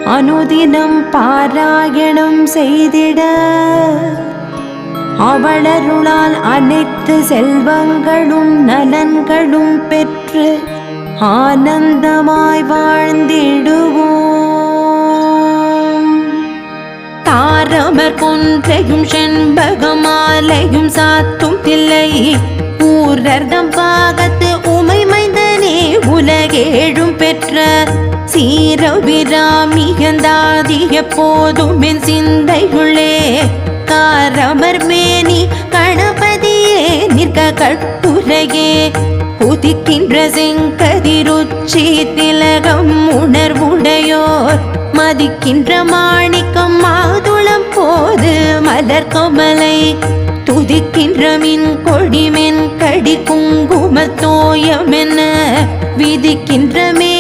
அனுதினம் பாராயணம் செய்திட அவளருளால் அனைத்து செல்வங்களும் நலன்களும் பெற்று ஆனந்தமாய் வாழ்ந்திடுவோம். தாரமர் கொன்றையும் செண்பகமாலையும் சாத்தும் தில்லை ஊரர்தம் பாகத்து உமை மைந்தனே உலகேழும் பெற்ற சீரவிராமியந்தாதிய போதும் என் சிந்தையுள்ளே காரமர் மேனி கணபதியே நிற்க கட்டுரையே உதிக்கின்ற செங்கதிருச்சி திலகம் உணர்வுடையோர் மதிக்கின்ற மாணிக்கம் மாதுளம் போது மலர் கமலை துதிக்கின்ற மின் கொடிமென் கடி குங்குமத்தோயம் என விதிக்கின்ற மே